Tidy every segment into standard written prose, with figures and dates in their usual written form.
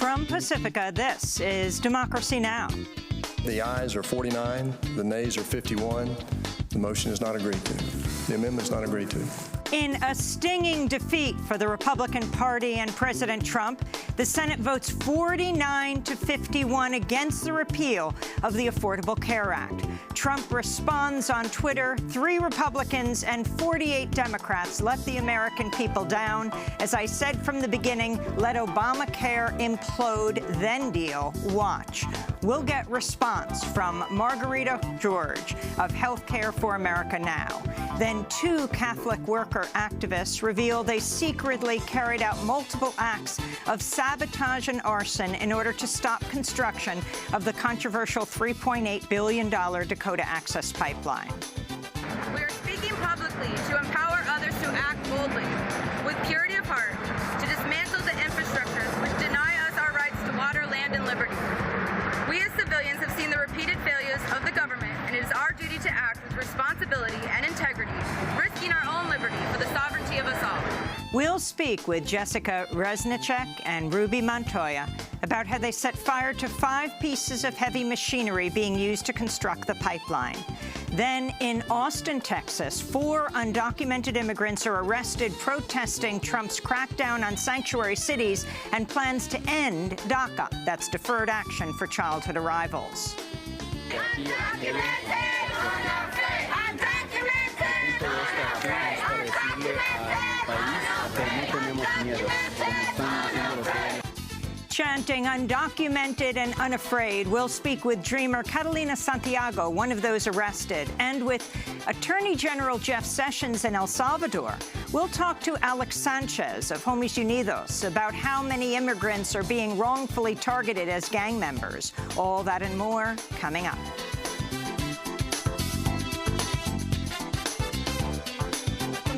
From Pacifica, this is Democracy Now! The ayes are 49, the nays are 51. The motion is not agreed to. The amendment is not agreed to. In a stinging defeat for the Republican Party and President Trump, the Senate votes 49 to 51 against the repeal of the Affordable Care Act. Trump responds on Twitter, 3 Republicans and 48 Democrats let the American people down. As I said from the beginning, let Obamacare implode, then deal. Watch. We'll get response from Margarita George of Healthcare for America Now. Then 2 Catholic worker activists reveal they secretly carried out multiple acts of sabotage and arson in order to stop construction of the controversial $3.8 billion Dakota Access Pipeline. We are speaking publicly to empower others to act boldly, with purity of heart, to dismantle the infrastructures which deny us our rights to water, land, and liberty. We as civilians have seen the repeated failures of the government, and it is our duty to act with responsibility and integrity, risking our own liberty for the sovereignty of us all. We'll speak with Jessica Reznicek and Ruby Montoya about how they set fire to 5 pieces of heavy machinery being used to construct the pipeline. Then in Austin, Texas, 4 undocumented immigrants are arrested protesting Trump's crackdown on sanctuary cities and plans to end DACA, that's Deferred Action for Childhood Arrivals. Chanting undocumented and unafraid, we'll speak with dreamer Catalina Santiago, one of those arrested, and with Attorney General Jeff Sessions in El Salvador. We'll talk to Alex Sanchez of Homies Unidos about how many immigrants are being wrongfully targeted as gang members. All that and more coming up.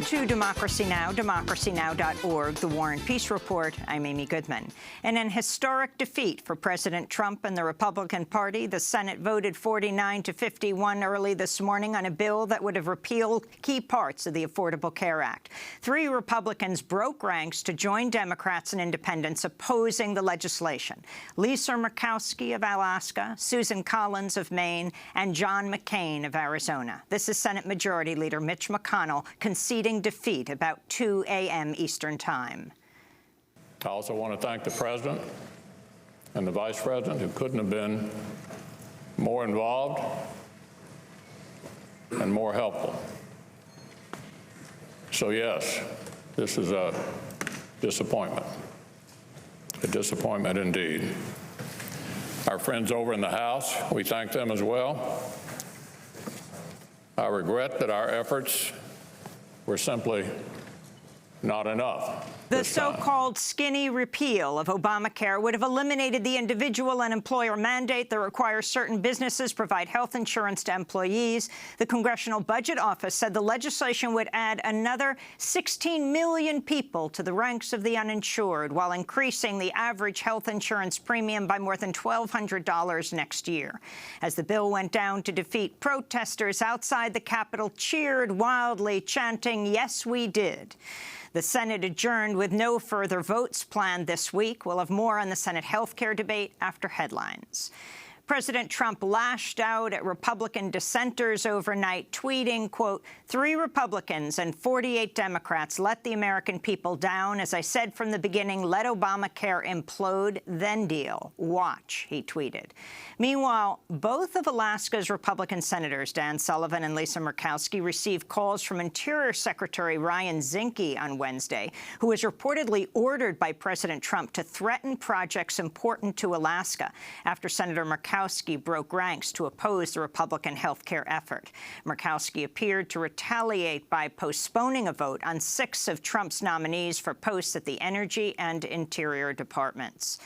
To Democracy Now!, democracynow.org, The War and Peace Report. I'm Amy Goodman. In an historic defeat for President Trump and the Republican Party, the Senate voted 49 to 51 early this morning on a bill that would have repealed key parts of the Affordable Care Act. 3 Republicans broke ranks to join Democrats and independents opposing the legislation. Lisa Murkowski of Alaska, Susan Collins of Maine, and John McCain of Arizona. This is Senate Majority Leader Mitch McConnell conceding defeat about 2 a.m. Eastern Time. I also want to thank the President and the Vice President, who couldn't have been more involved and more helpful. So yes, this is a disappointment indeed. Our friends over in the House, we thank them as well. I regret that our efforts were simply not enough. The so-called skinny repeal of Obamacare would have eliminated the individual and employer mandate that requires certain businesses provide health insurance to employees. The Congressional Budget Office said the legislation would add another 16 million people to the ranks of the uninsured, while increasing the average health insurance premium by more than $1,200 next year. As the bill went down to defeat, protesters outside the Capitol cheered wildly, chanting, "Yes, we did." The Senate adjourned with no further votes planned this week. We'll have more on the Senate health care debate after headlines. President Trump lashed out at Republican dissenters overnight, tweeting, quote, 3 Republicans and 48 Democrats let the American people down. As I said from the beginning, let Obamacare implode, then deal. Watch, he tweeted. Meanwhile, both of Alaska's Republican senators, Dan Sullivan and Lisa Murkowski, received calls from Interior Secretary Ryan Zinke on Wednesday, who was reportedly ordered by President Trump to threaten projects important to Alaska after Senator Murkowski broke ranks to oppose the Republican health care effort. Murkowski appeared to retaliate by postponing a vote on 6 of Trump's nominees for posts at the Energy and Interior departments.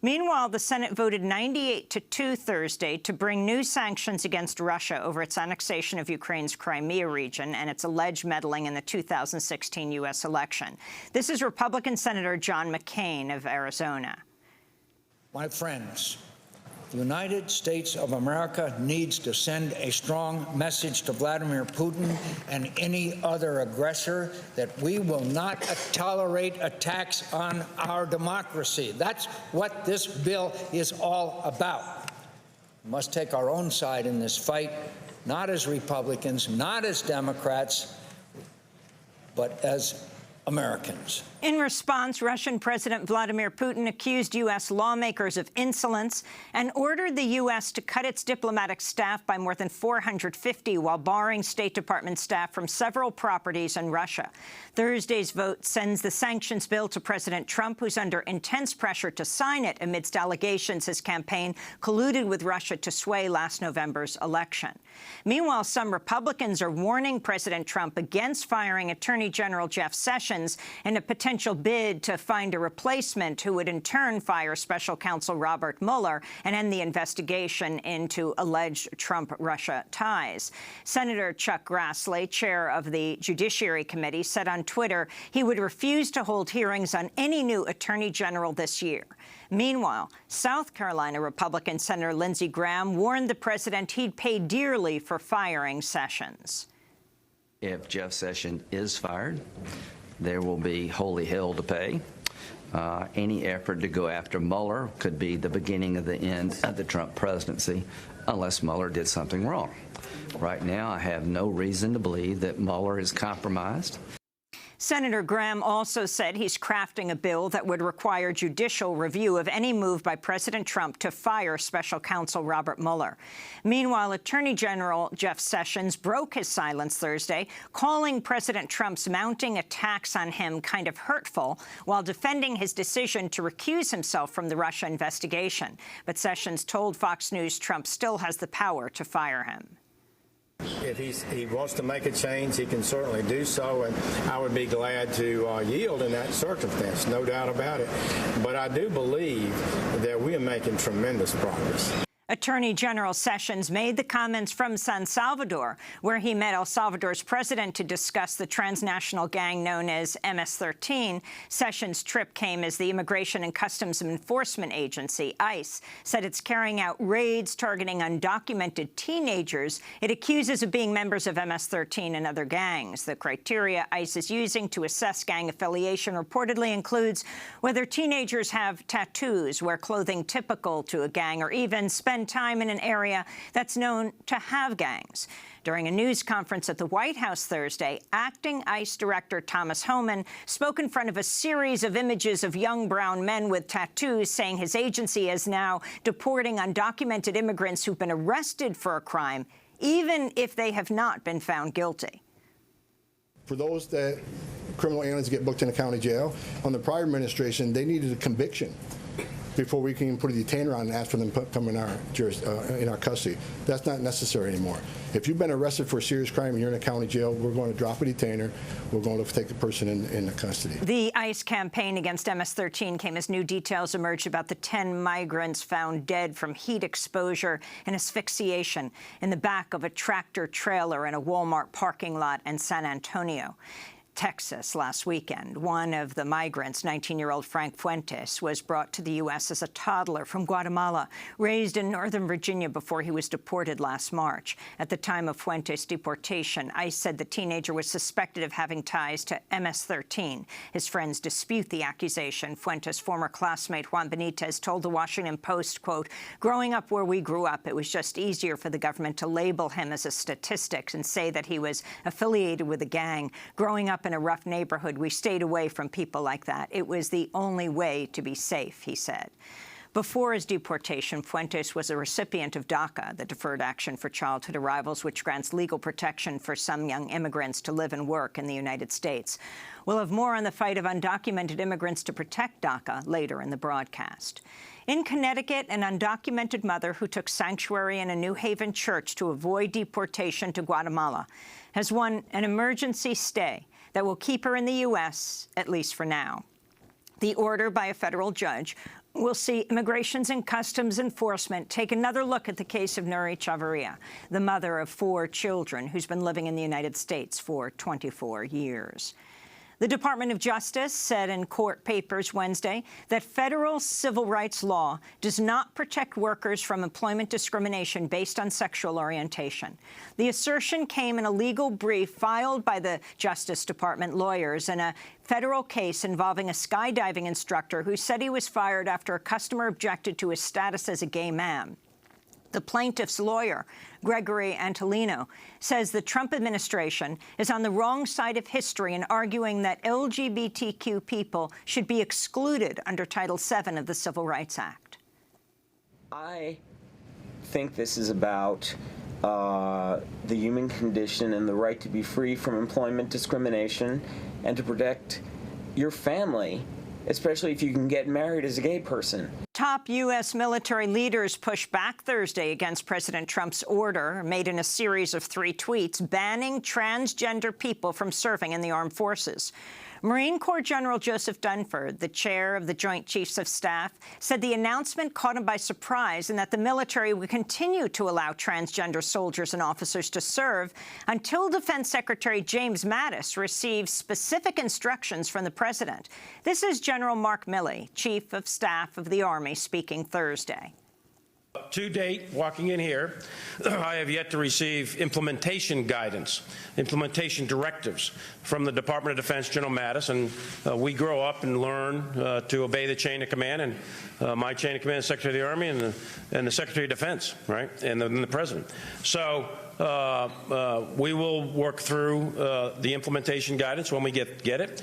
Meanwhile, the Senate voted 98 to 2 Thursday to bring new sanctions against Russia over its annexation of Ukraine's Crimea region and its alleged meddling in the 2016 U.S. election. This is Republican Senator John McCain of Arizona. My friends, The United States of America needs to send a strong message to Vladimir Putin and any other aggressor that we will not tolerate attacks on our democracy. That's what this bill is all about. We must take our own side in this fight, not as Republicans, not as Democrats, but as Americans. In response, Russian President Vladimir Putin accused U.S. lawmakers of insolence and ordered the U.S. to cut its diplomatic staff by more than 450 while barring State Department staff from several properties in Russia. Thursday's vote sends the sanctions bill to President Trump, who's under intense pressure to sign it amidst allegations his campaign colluded with Russia to sway last November's election. Meanwhile, some Republicans are warning President Trump against firing Attorney General Jeff Sessions in a potential bid to find a replacement who would in turn fire Special Counsel Robert Mueller and end the investigation into alleged Trump-Russia ties. Senator Chuck Grassley, chair of the Judiciary Committee, said on Twitter he would refuse to hold hearings on any new attorney general this year. Meanwhile, South Carolina Republican Senator Lindsey Graham warned the president he'd pay dearly for firing Sessions. If Jeff Sessions is fired, there will be holy hell to pay. Any effort to go after Mueller could be the beginning of the end of the Trump presidency, unless Mueller did something wrong. Right now, I have no reason to believe that Mueller is compromised. Senator Graham also said he's crafting a bill that would require judicial review of any move by President Trump to fire Special Counsel Robert Mueller. Meanwhile, Attorney General Jeff Sessions broke his silence Thursday, calling President Trump's mounting attacks on him kind of hurtful, while defending his decision to recuse himself from the Russia investigation. But Sessions told Fox News Trump still has the power to fire him. If he wants to make a change, he can certainly do so, and I would be glad to yield in that circumstance, no doubt about it. But I do believe that we are making tremendous progress. Attorney General Sessions made the comments from San Salvador, where he met El Salvador's president to discuss the transnational gang known as MS-13. Sessions' trip came as the Immigration and Customs Enforcement Agency, ICE, said it's carrying out raids targeting undocumented teenagers it accuses of being members of MS-13 and other gangs. The criteria ICE is using to assess gang affiliation reportedly includes whether teenagers have tattoos, wear clothing typical to a gang, or even spend time in an area that's known to have gangs. During a news conference at the White House Thursday, acting ICE Director Thomas Homan spoke in front of a series of images of young brown men with tattoos, saying his agency is now deporting undocumented immigrants who've been arrested for a crime, even if they have not been found guilty. For those that criminal aliens get booked in a county jail, on the prior administration, they needed a conviction before we can put a detainer on and ask for them to come in our custody. That's not necessary anymore. If you've been arrested for a serious crime and you're in a county jail, we're going to drop a detainer. We're going to take the person in the custody. The ICE campaign against MS-13 came as new details emerged about the 10 migrants found dead from heat exposure and asphyxiation in the back of a tractor trailer in a Walmart parking lot in San Antonio, Texas last weekend. One of the migrants, 19-year-old Frank Fuentes, was brought to the U.S. as a toddler from Guatemala, raised in Northern Virginia before he was deported last March. At the time of Fuentes' deportation, ICE said the teenager was suspected of having ties to MS-13. His friends dispute the accusation. Fuentes' former classmate Juan Benitez told the Washington Post, quote, "Growing up where we grew up, it was just easier for the government to label him as a statistic and say that he was affiliated with a gang. Growing up in a rough neighborhood, we stayed away from people like that. It was the only way to be safe," he said. Before his deportation, Fuentes was a recipient of DACA, the Deferred Action for Childhood Arrivals, which grants legal protection for some young immigrants to live and work in the United States. We'll have more on the fight of undocumented immigrants to protect DACA later in the broadcast. In Connecticut, an undocumented mother who took sanctuary in a New Haven church to avoid deportation to Guatemala has won an emergency stay that will keep her in the U.S., at least for now. The order by a federal judge will see Immigrations and Customs Enforcement take another look at the case of Nuri Chavarria, the mother of 4 children who's been living in the United States for 24 years. The Department of Justice said in court papers Wednesday that federal civil rights law does not protect workers from employment discrimination based on sexual orientation. The assertion came in a legal brief filed by the Justice Department lawyers in a federal case involving a skydiving instructor who said he was fired after a customer objected to his status as a gay man. The plaintiff's lawyer, Gregory Antolino, says the Trump administration is on the wrong side of history in arguing that LGBTQ people should be excluded under Title VII of the Civil Rights Act. I think this is about the human condition and the right to be free from employment discrimination and to protect your family, especially if you can get married as a gay person. Top U.S. military leaders pushed back Thursday against President Trump's order, made in a series of 3 tweets, banning transgender people from serving in the armed forces. Marine Corps General Joseph Dunford, the chair of the Joint Chiefs of Staff, said the announcement caught him by surprise and that the military would continue to allow transgender soldiers and officers to serve until Defense Secretary James Mattis receives specific instructions from the president. This is General Mark Milley, Chief of Staff of the Army, speaking Thursday. To date, walking in here, I have yet to receive implementation guidance, implementation directives from the Department of Defense, General Mattis, and we grow up and learn to obey the chain of command, and my chain of command is Secretary of the Army and the Secretary of Defense, right, and the President. So we will work through the implementation guidance when we get it.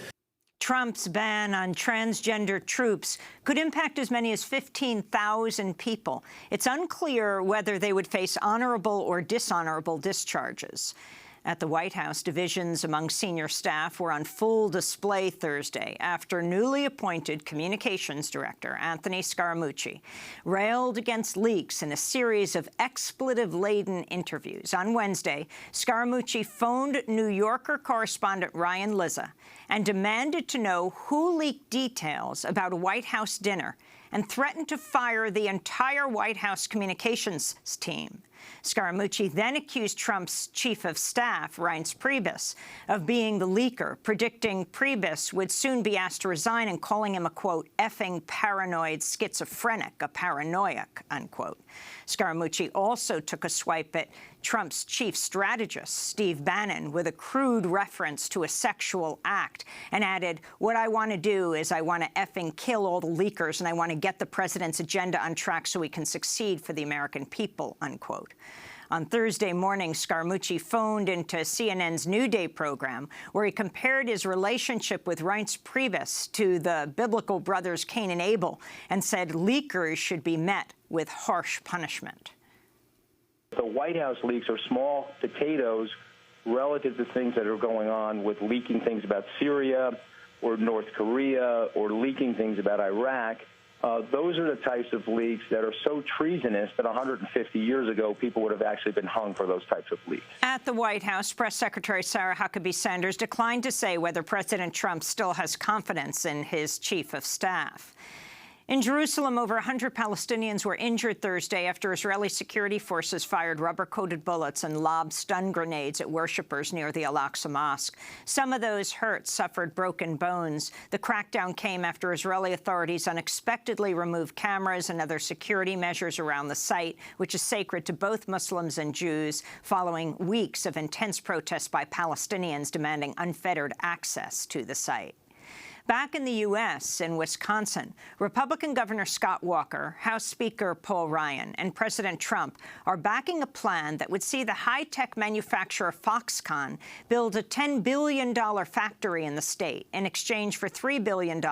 Trump's ban on transgender troops could impact as many as 15,000 people. It's unclear whether they would face honorable or dishonorable discharges. At the White House, divisions among senior staff were on full display Thursday after newly appointed Communications Director Anthony Scaramucci railed against leaks in a series of expletive-laden interviews. On Wednesday, Scaramucci phoned New Yorker correspondent Ryan Lizza and demanded to know who leaked details about a White House dinner and threatened to fire the entire White House communications team. Scaramucci then accused Trump's chief of staff, Reince Priebus, of being the leaker, predicting Priebus would soon be asked to resign and calling him a, quote, effing paranoid schizophrenic, a paranoiac, unquote. Scaramucci also took a swipe at Trump's chief strategist, Steve Bannon, with a crude reference to a sexual act, and added, what I want to do is I want to effing kill all the leakers, and I want to get the president's agenda on track so we can succeed for the American people, unquote. On Thursday morning, Scaramucci phoned into CNN's New Day program, where he compared his relationship with Reince Priebus to the biblical brothers Cain and Abel and said leakers should be met with harsh punishment. The White House leaks are small potatoes relative to things that are going on with leaking things about Syria or North Korea or leaking things about Iraq. Those are the types of leaks that are so treasonous that 150 years ago, people would have actually been hung for those types of leaks. At the White House, Press Secretary Sarah Huckabee Sanders declined to say whether President Trump still has confidence in his chief of staff. In Jerusalem, over 100 Palestinians were injured Thursday after Israeli security forces fired rubber-coated bullets and lobbed stun grenades at worshippers near the Al-Aqsa Mosque. Some of those hurt suffered broken bones. The crackdown came after Israeli authorities unexpectedly removed cameras and other security measures around the site, which is sacred to both Muslims and Jews, following weeks of intense protests by Palestinians demanding unfettered access to the site. Back in the U.S., in Wisconsin, Republican Governor Scott Walker, House Speaker Paul Ryan, and President Trump are backing a plan that would see the high-tech manufacturer Foxconn build a $10 billion factory in the state in exchange for $3 billion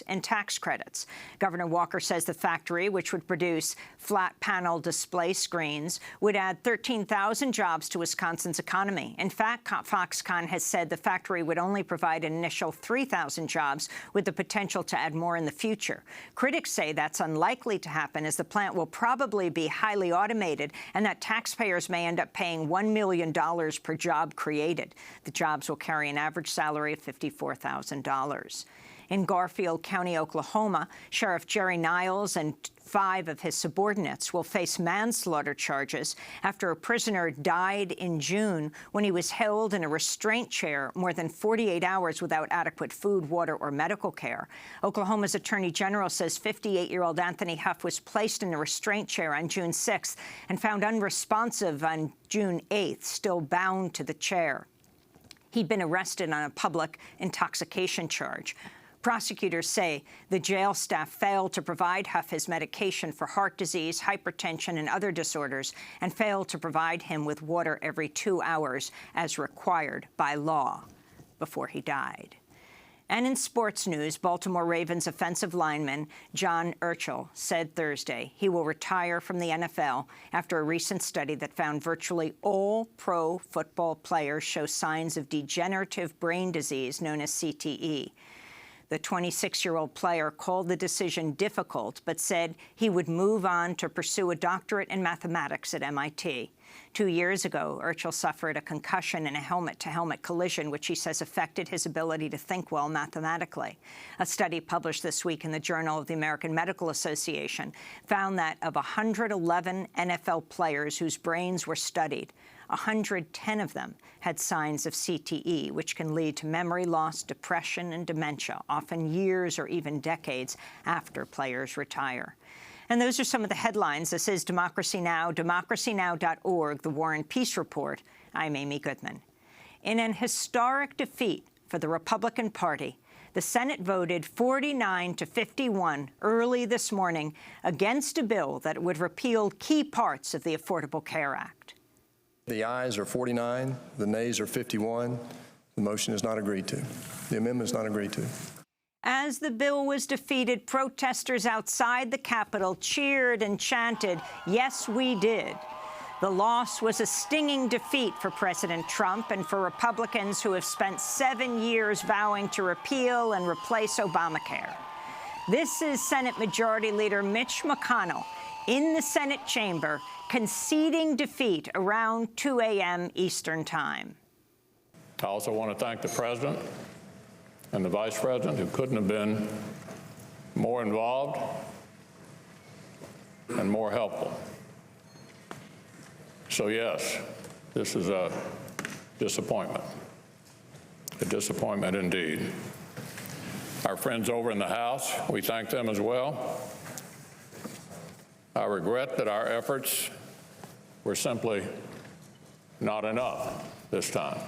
in tax credits. Governor Walker says the factory, which would produce flat-panel display screens, would add 13,000 jobs to Wisconsin's economy. In fact, Foxconn has said the factory would only provide an initial 3,000 jobs, with the potential to add more in the future. Critics say that's unlikely to happen, as the plant will probably be highly automated and that taxpayers may end up paying $1 million per job created. The jobs will carry an average salary of $54,000. In Garfield County, Oklahoma, Sheriff Jerry Niles and 5 of his subordinates will face manslaughter charges after a prisoner died in June when he was held in a restraint chair more than 48 hours without adequate food, water, or medical care. Oklahoma's Attorney General says 58-year-old Anthony Huff was placed in a restraint chair on June 6th and found unresponsive on June 8th, still bound to the chair. He'd been arrested on a public intoxication charge. Prosecutors say the jail staff failed to provide Huff his medication for heart disease, hypertension, and other disorders, and failed to provide him with water every 2 hours as required by law before he died. And in sports news, Baltimore Ravens offensive lineman John Urschel said Thursday he will retire from the NFL after a recent study that found virtually all pro football players show signs of degenerative brain disease known as CTE. The 26-year-old player called the decision difficult, but said he would move on to pursue a doctorate in mathematics at MIT. 2 years ago, Urschel suffered a concussion in a helmet-to-helmet collision, which he says affected his ability to think well mathematically. A study published this week in the Journal of the American Medical Association found that of 111 NFL players whose brains were studied, 110 of them had signs of CTE, which can lead to memory loss, depression, and dementia, often years or even decades after players retire. And those are some of the headlines. This is Democracy Now!, democracynow.org, the War and Peace Report. I'm Amy Goodman. In an historic defeat for the Republican Party, the Senate voted 49-51 early this morning against a bill that would repeal key parts of the Affordable Care Act. The ayes are 49, the nays are 51. The motion is not agreed to. The amendment is not agreed to. As the bill was defeated, protesters outside the Capitol cheered and chanted, "Yes, we did." The loss was a stinging defeat for President Trump and for Republicans who have spent 7 years vowing to repeal and replace Obamacare. This is Senate Majority Leader Mitch McConnell in the Senate chamber conceding defeat around 2 a.m. Eastern Time. I also want to thank the President and the Vice President, who couldn't have been more involved and more helpful. So yes, this is a disappointment indeed. Our friends over in the House, we thank them as well. I regret that our efforts were simply not enough this time.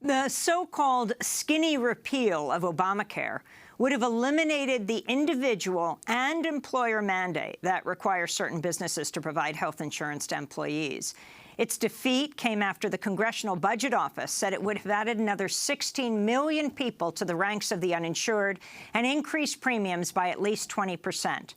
The so-called skinny repeal of Obamacare would have eliminated the individual and employer mandate that requires certain businesses to provide health insurance to employees. Its defeat came after the Congressional Budget Office said it would have added another 16 million people to the ranks of the uninsured and increased premiums by at least 20%.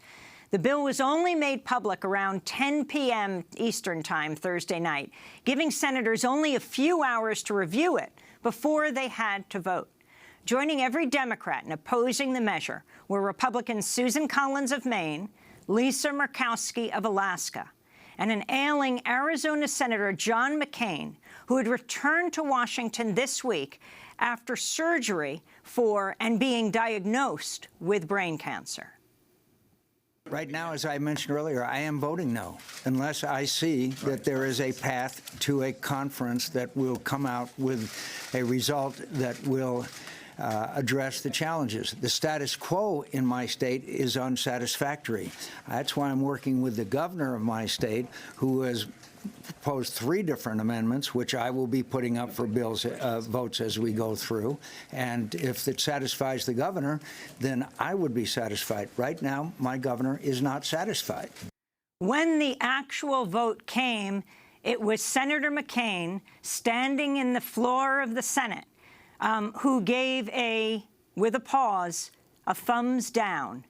The bill was only made public around 10 p.m. Eastern Time Thursday night, giving senators only a few hours to review it before they had to vote. Joining every Democrat in opposing the measure were Republicans Susan Collins of Maine, Lisa Murkowski of Alaska, and an ailing Arizona Senator John McCain, who had returned to Washington this week after surgery for and being diagnosed with brain cancer. Right now, as I mentioned earlier, I am voting no, unless I see that there is a path to a conference that will come out with a result that will address the challenges. The status quo in my state is unsatisfactory. That's why I'm working with the governor of my state, who has proposed 3 different amendments, which I will be putting up for votes as we go through. And if it satisfies the governor, then I would be satisfied. Right now, my governor is not satisfied. When the actual vote came, it was Senator McCain standing in the floor of the Senate who gave with a pause, a thumbs down.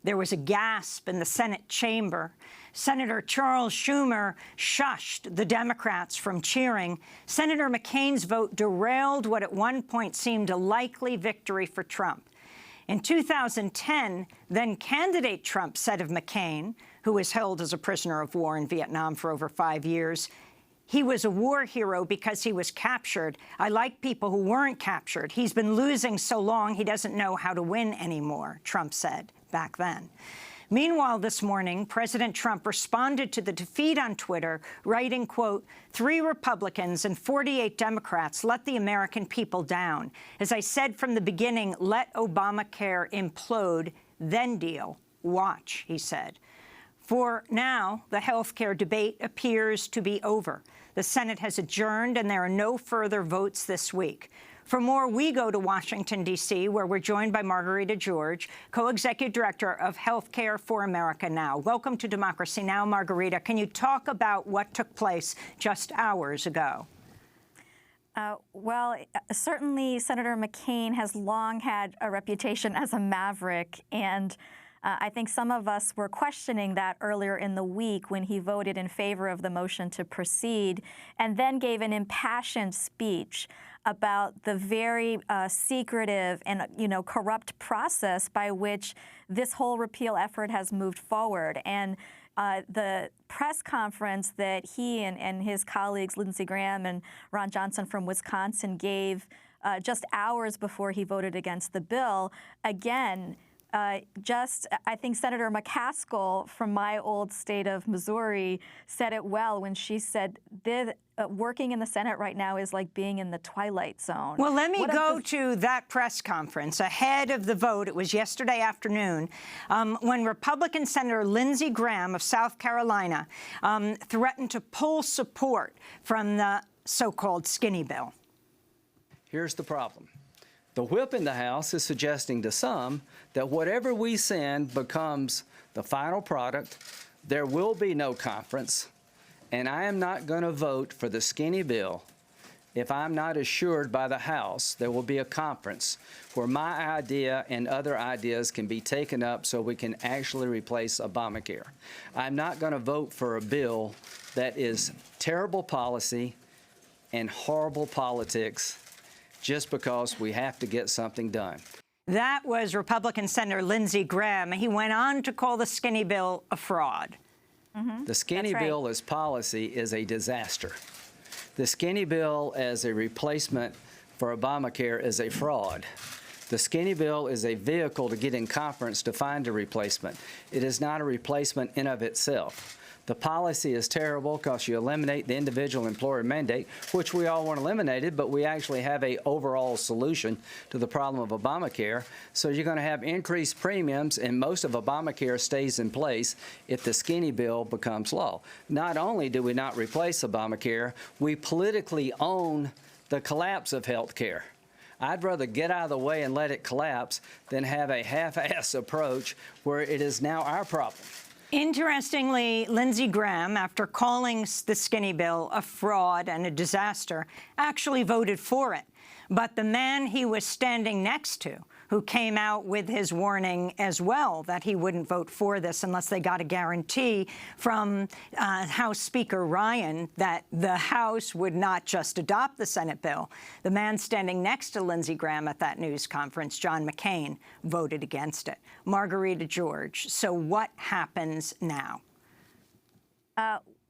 There was a gasp in the Senate chamber. Senator Charles Schumer shushed the Democrats from cheering. Senator McCain's vote derailed what at one point seemed a likely victory for Trump. In 2010, then-candidate Trump said of McCain, who was held as a prisoner of war in Vietnam for over 5 years, He was a war hero because he was captured. I like people who weren't captured. He's been losing so long he doesn't know how to win anymore, Trump said back then. Meanwhile, this morning, President Trump responded to the defeat on Twitter, writing, quote, 3 Republicans and 48 Democrats let the American people down. As I said from the beginning, let Obamacare implode, then deal. Watch, he said. For now, the health care debate appears to be over. The Senate has adjourned, and there are no further votes this week. For more, we go to Washington, D.C., where we're joined by Margarita George, co-executive director of Healthcare for America Now. Welcome to Democracy Now!, Margarita. Can you talk about what took place just hours ago? Well, certainly Senator McCain has long had a reputation as a maverick, and I think some of us were questioning that earlier in the week when he voted in favor of the motion to proceed and then gave an impassioned speech about the very secretive and, corrupt process by which this whole repeal effort has moved forward. And the press conference that he and his colleagues, Lindsey Graham and Ron Johnson from Wisconsin, gave just hours before he voted against the bill, again, I think Senator McCaskill from my old state of Missouri said it well when she said, working in the Senate right now is like being in the twilight zone. Well, let me go to that press conference ahead of the vote. It was yesterday afternoon when Republican Senator Lindsey Graham of South Carolina threatened to pull support from the so-called skinny bill. Here's the problem. The whip in the House is suggesting to some that whatever we send becomes the final product. There will be no conference, and I am not going to vote for the skinny bill if I'm not assured by the House there will be a conference where my idea and other ideas can be taken up so we can actually replace Obamacare. I'm not going to vote for a bill that is terrible policy and horrible politics just because we have to get something done. That was Republican Senator Lindsey Graham. He went on to call the skinny bill a fraud. Mm-hmm. The skinny bill as policy is a disaster. The skinny bill as a replacement for Obamacare is a fraud. The skinny bill is a vehicle to get in conference to find a replacement. It is not a replacement in of itself. The policy is terrible because you eliminate the individual employer mandate, which we all want eliminated, but we actually have an overall solution to the problem of Obamacare. So you're going to have increased premiums, and most of Obamacare stays in place if the skinny bill becomes law. Not only do we not replace Obamacare, we politically own the collapse of health care. I'd rather get out of the way and let it collapse than have a half-ass approach where it is now our problem. Interestingly, Lindsey Graham, after calling the skinny bill a fraud and a disaster, actually voted for it. But the man he was standing next to, who came out with his warning as well that he wouldn't vote for this unless they got a guarantee from House Speaker Ryan that the House would not just adopt the Senate bill. The man standing next to Lindsey Graham at that news conference, John McCain, voted against it. Margarita George, so what happens now?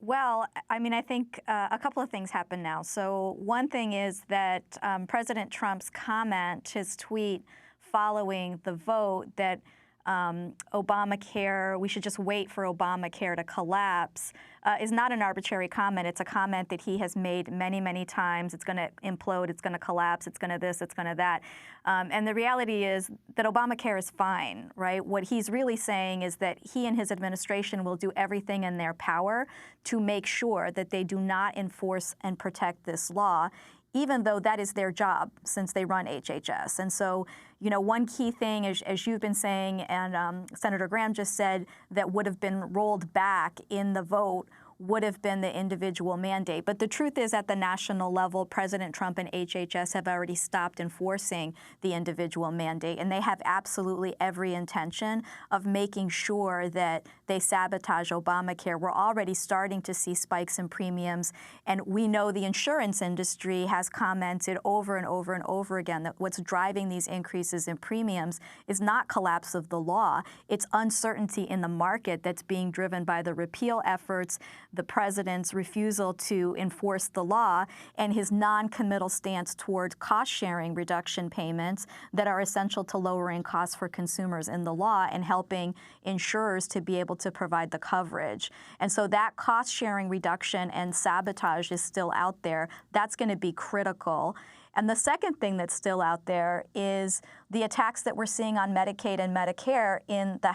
Well, I mean, I think a couple of things happen now. So one thing is that President Trump's comment, his tweet following the vote that Obamacare, we should just wait for Obamacare to collapse, is not an arbitrary comment. It's a comment that he has made many, many times. It's going to implode. It's going to collapse. It's going to this. It's going to that. And the reality is that Obamacare is fine, right? What he's really saying is that he and his administration will do everything in their power to make sure that they do not enforce and protect this law, even though that is their job since they run HHS. And so, one key thing, as you've been saying, and Senator Graham just said, that would have been rolled back in the vote would have been the individual mandate. But the truth is, at the national level, President Trump and HHS have already stopped enforcing the individual mandate, and they have absolutely every intention of making sure that they sabotage Obamacare. We're already starting to see spikes in premiums, and we know the insurance industry has commented over and over and over again that what's driving these increases in premiums is not collapse of the law. It's uncertainty in the market that's being driven by the repeal efforts, the president's refusal to enforce the law, and his non-committal stance toward cost-sharing reduction payments that are essential to lowering costs for consumers in the law and helping insurers to be able to provide the coverage. And so that cost-sharing reduction and sabotage is still out there. That's going to be critical. And the second thing that's still out there is the attacks that we're seeing on Medicaid and Medicare in the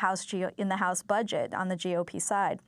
House budget on the GOP side.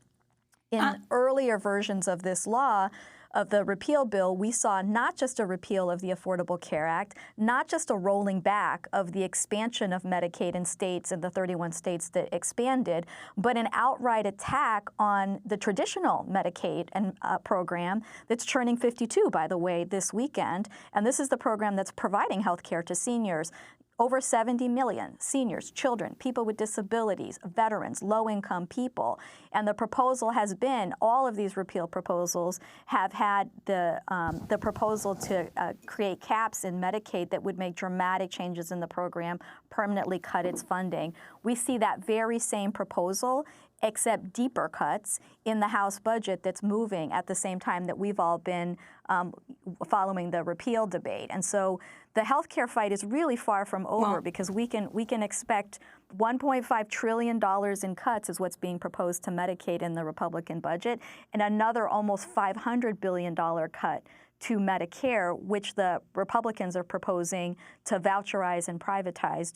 In earlier versions of this law, of the repeal bill, we saw not just a repeal of the Affordable Care Act, not just a rolling back of the expansion of Medicaid in states and the 31 states that expanded, but an outright attack on the traditional Medicaid and program that's turning 52, by the way, this weekend. And this is the program that's providing health care to seniors. Over 70 million seniors, children, people with disabilities, veterans, low-income people. And the proposal has been, all of these repeal proposals have had the proposal to create caps in Medicaid that would make dramatic changes in the program, permanently cut its funding. We see that very same proposal, except deeper cuts, in the House budget that's moving at the same time that we've all been following the repeal debate. And so the health care fight is really far from over, because we can expect $1.5 trillion in cuts is what's being proposed to Medicaid in the Republican budget, and another almost $500 billion cut to Medicare, which the Republicans are proposing to voucherize and privatize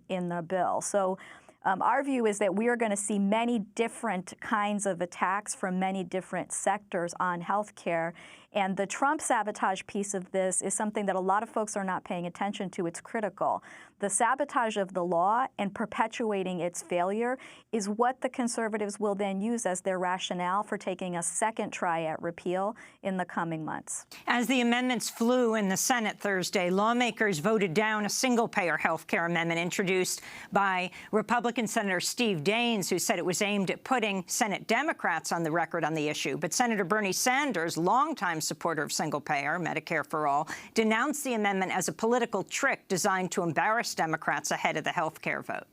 in the bill. So our view is that we are going to see many different kinds of attacks from many different sectors on health care. And the Trump sabotage piece of this is something that a lot of folks are not paying attention to. It's critical. The sabotage of the law and perpetuating its failure is what the conservatives will then use as their rationale for taking a second try at repeal in the coming months. As the amendments flew in the Senate Thursday, lawmakers voted down a single-payer health care amendment introduced by Republican Senator Steve Daines, who said it was aimed at putting Senate Democrats on the record on the issue. But Senator Bernie Sanders, longtime supporter of single-payer, Medicare for all, denounced the amendment as a political trick designed to embarrass Democrats ahead of the health care vote.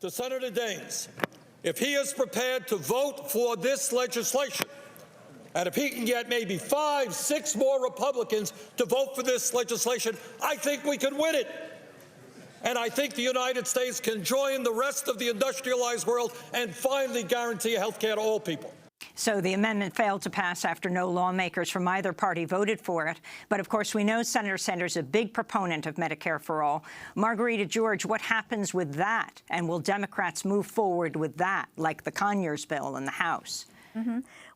To Senator Daines, if he is prepared to vote for this legislation, and if he can get maybe 5, 6 more Republicans to vote for this legislation, I think we could win it. And I think the United States can join the rest of the industrialized world and finally guarantee health care to all people. So the amendment failed to pass after no lawmakers from either party voted for it. But, of course, we know Senator Sanders is a big proponent of Medicare for all. Margarita George, what happens with that? And will Democrats move forward with that, like the Conyers bill in the House?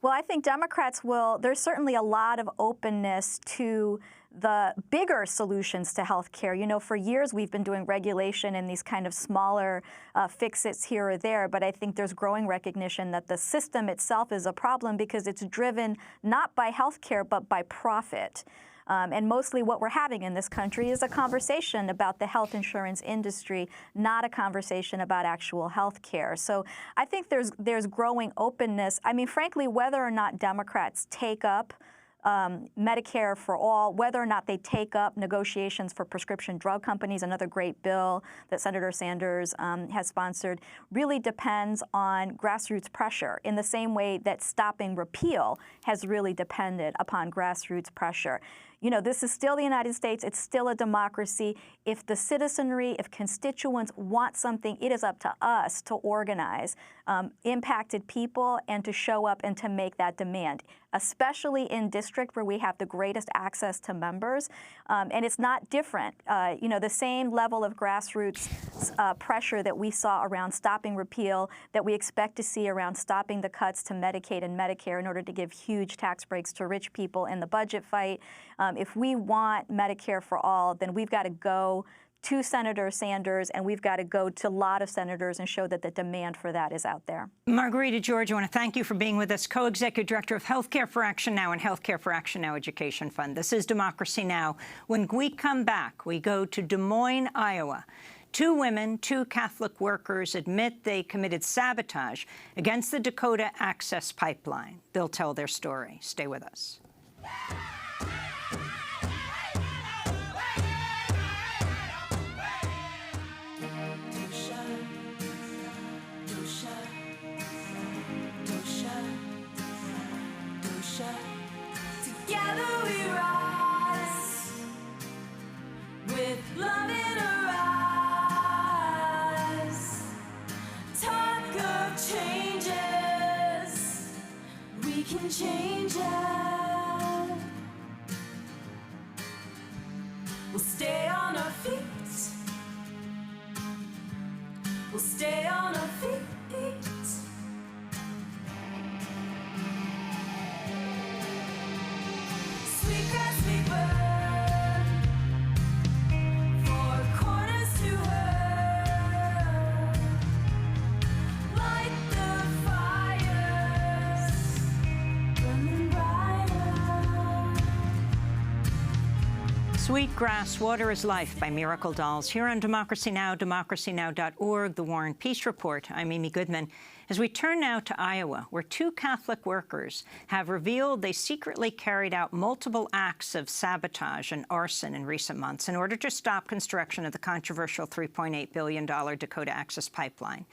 Well, I think Democrats will. There's certainly a lot of openness to the bigger solutions to health care. You know, for years we've been doing regulation and these kind of smaller fix-its here or there, but I think there's growing recognition that the system itself is a problem because it's driven not by health care but by profit. And mostly what we're having in this country is a conversation about the health insurance industry, not a conversation about actual health care. So I think there's growing openness. I mean, frankly, whether or not Democrats take up Medicare for all, whether or not they take up negotiations for prescription drug companies, another great bill that Senator Sanders has sponsored, really depends on grassroots pressure in the same way that stopping repeal has really depended upon grassroots pressure. You know, this is still the United States. It's still a democracy. If the citizenry, if constituents want something, it is up to us to organize impacted people and to show up and to make that demand, especially in district where we have the greatest access to members. And it's not different. You know, the same level of grassroots pressure that we saw around stopping repeal, that we expect to see around stopping the cuts to Medicaid and Medicare in order to give huge tax breaks to rich people in the budget fight. If we want Medicare for all, then we've got to go to Senator Sanders, and we've got to go to a lot of senators and show that the demand for that is out there. Margarita George, I want to thank you for being with us, co-executive director of Healthcare for Action Now and Healthcare for Action Now Education Fund. This is Democracy Now! When we come back, we go to Des Moines, Iowa, 2 women, 2 Catholic workers, admit they committed sabotage against the Dakota Access Pipeline. They'll tell their story. Stay with us. Together we rise, with love in our eyes. Talk of changes, we can change it. We'll stay on our feet, we'll stay on our feet. Sweetgrass, Water is Life by Miracle Dolls. Here on Democracy Now!, democracynow.org, The War and Peace Report. I'm Amy Goodman. As we turn now to Iowa, where 2 Catholic workers have revealed they secretly carried out multiple acts of sabotage and arson in recent months in order to stop construction of the controversial $3.8 billion Dakota Access Pipeline.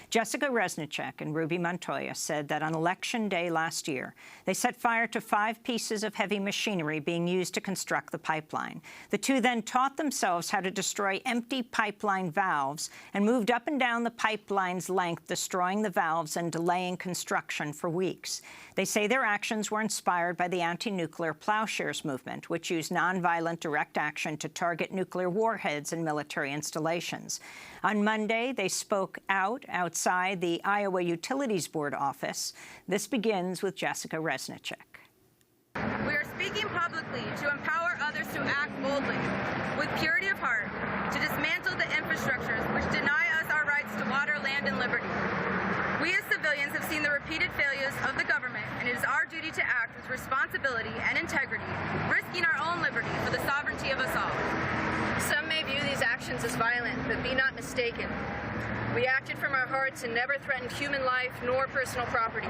Jessica Resnicek and Ruby Montoya said that on Election Day last year, they set fire to 5 pieces of heavy machinery being used to construct the pipeline. The 2 then taught themselves how to destroy empty pipeline valves and moved up and down the pipeline's length, destroying the valves and delaying construction for weeks. They say their actions were inspired by the anti-nuclear plowshares movement, which used nonviolent direct action to target nuclear warheads and military installations. On Monday, they spoke outside the Iowa Utilities Board office. This begins with Jessica Resnicek. We are speaking publicly to empower others to act boldly, with purity of heart, to dismantle the infrastructures which deny us our rights to water, land, and liberty. We as civilians have seen the repeated failures of the government, and it is our duty to act with responsibility and integrity, risking our own liberty for the sovereignty of us all. Some may view these actions as violent, but be not mistaken. We acted from our hearts and never threatened human life nor personal property.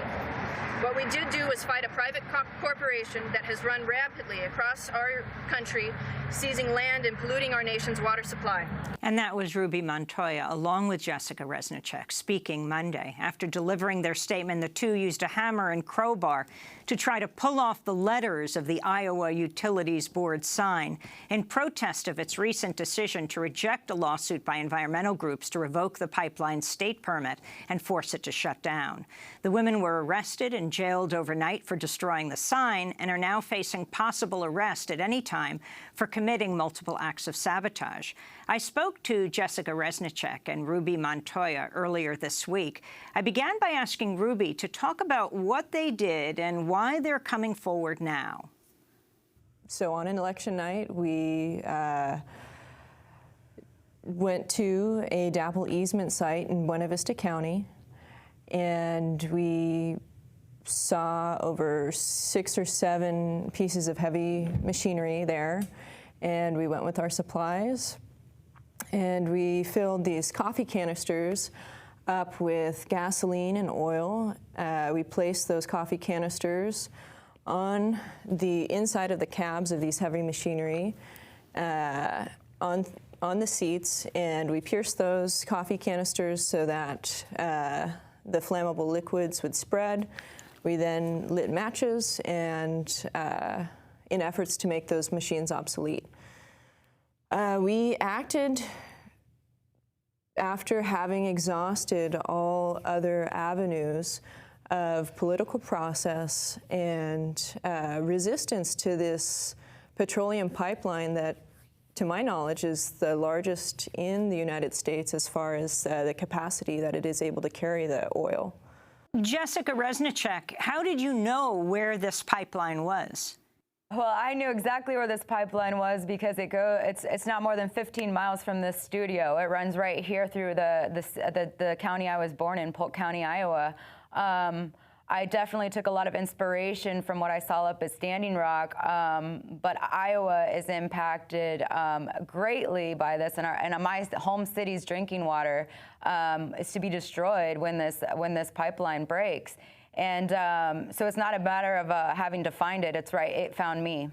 What we did do was fight a private corporation that has run rapidly across our country, seizing land and polluting our nation's water supply. And that was Ruby Montoya, along with Jessica Resnicek, speaking Monday. After delivering their statement, the 2 used a hammer and crowbar to try to pull off the letters of the Iowa Utilities Board sign in protest of its recent decision to reject a lawsuit by environmental groups to revoke the pipeline's state permit and force it to shut down. The women were arrested and jailed overnight for destroying the sign and are now facing possible arrest at any time for committing multiple acts of sabotage. I spoke to Jessica Resnicek and Ruby Montoya earlier this week. I began by asking Ruby to talk about what they did and why they're coming forward now. So on an election night, we went to a DAPL easement site in Buena Vista County, and we saw over 6 or 7 pieces of heavy machinery there, and we went with our supplies, and we filled these coffee canisters up with gasoline and oil. We placed those coffee canisters on the inside of the cabs of these heavy machinery, on the seats, and we pierced those coffee canisters so that the flammable liquids would spread. We then lit matches and in efforts to make those machines obsolete. We acted after having exhausted all other avenues of political process and resistance to this petroleum pipeline that, to my knowledge, is the largest in the United States as far as the capacity that it is able to carry the oil. Jessica Resnicek, how did you know where this pipeline was? Well, I knew exactly where this pipeline was because it's not more than 15 miles from this studio. It runs right here through the county I was born in, Polk County, Iowa. I definitely took a lot of inspiration from what I saw up at Standing Rock, but Iowa is impacted greatly by this, and my home city's drinking water is to be destroyed when this pipeline breaks. And so it's not a matter of having to find it. It's right, it found me.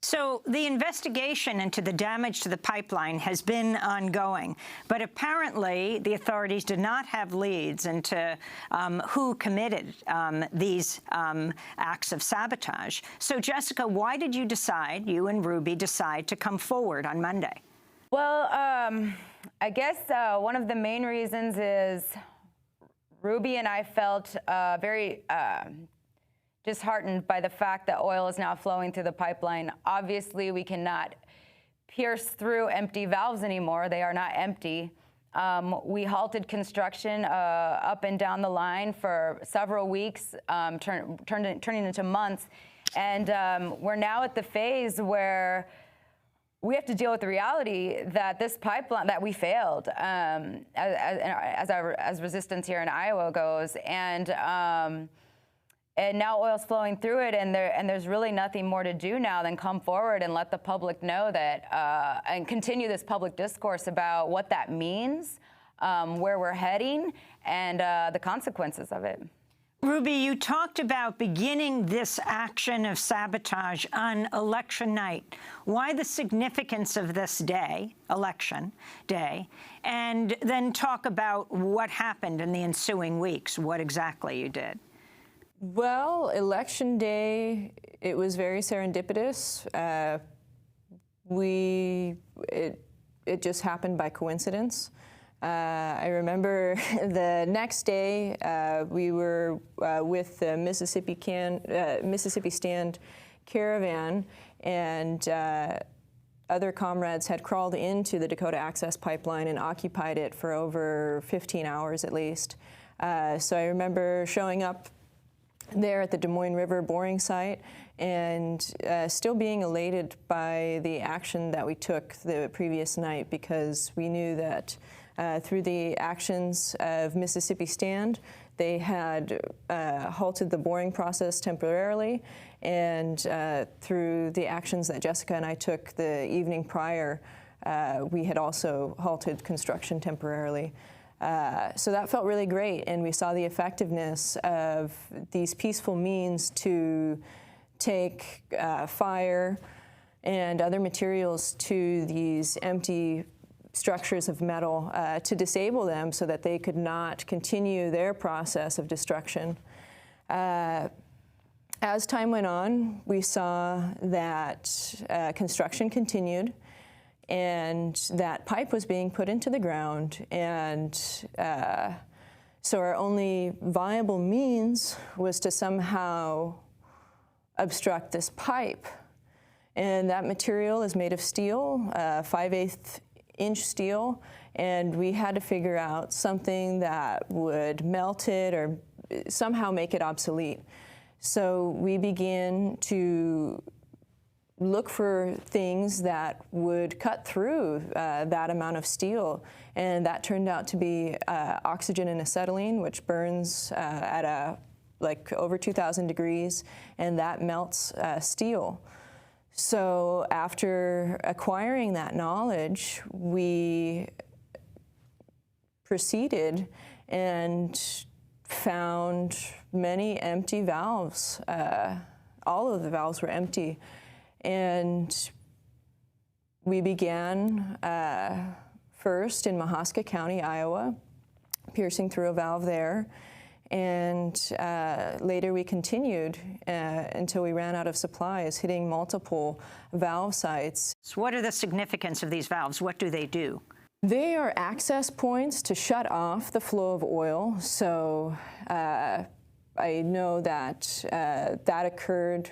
So the investigation into the damage to the pipeline has been ongoing, but apparently the authorities did not have leads into who committed these acts of sabotage. So, Jessica, why did you decide, you and Ruby decide to come forward on Monday? Well, I guess one of the main reasons is Ruby and I felt very disheartened by the fact that oil is now flowing through the pipeline. Obviously, we cannot pierce through empty valves anymore. They are not empty. We halted construction up and down the line for several weeks, turning into months. And we're now at the phase where we have to deal with the reality that this pipeline, that we failed as resistance here in Iowa goes. And now oil's flowing through it, and there's really nothing more to do now than come forward and let the public know that, and continue this public discourse about what that means, where we're heading, and the consequences of it. Ruby, you talked about beginning this action of sabotage on election night. Why the significance of this day, election day, and then talk about what happened in the ensuing weeks, what exactly you did? Well, Election Day, it was very serendipitous. It just happened by coincidence. I remember the next day we were with the Mississippi Stand caravan, and other comrades had crawled into the Dakota Access Pipeline and occupied it for over 15 hours at least. So I remember showing up there at the Des Moines River boring site and still being elated by the action that we took the previous night, because we knew that through the actions of Mississippi Stand, they had halted the boring process temporarily, and through the actions that Jessica and I took the evening prior, we had also halted construction temporarily. So that felt really great, and we saw the effectiveness of these peaceful means to take fire and other materials to these empty structures of metal to disable them so that they could not continue their process of destruction. As time went on, we saw that construction continued, and that pipe was being put into the ground, and so our only viable means was to somehow obstruct this pipe. And that material is made of steel, 5/8 inch steel, and we had to figure out something that would melt it or somehow make it obsolete. So we began to look for things that would cut through that amount of steel, and that turned out to be oxygen and acetylene, which burns at like over 2,000 degrees, and that melts steel. So after acquiring that knowledge, we proceeded and found many empty valves. All of the valves were empty. And we began first in Mahaska County, Iowa, piercing through a valve there. And later we continued until we ran out of supplies, hitting multiple valve sites. So what are the significance of these valves? What do they do? They are access points to shut off the flow of oil. So I know that that occurred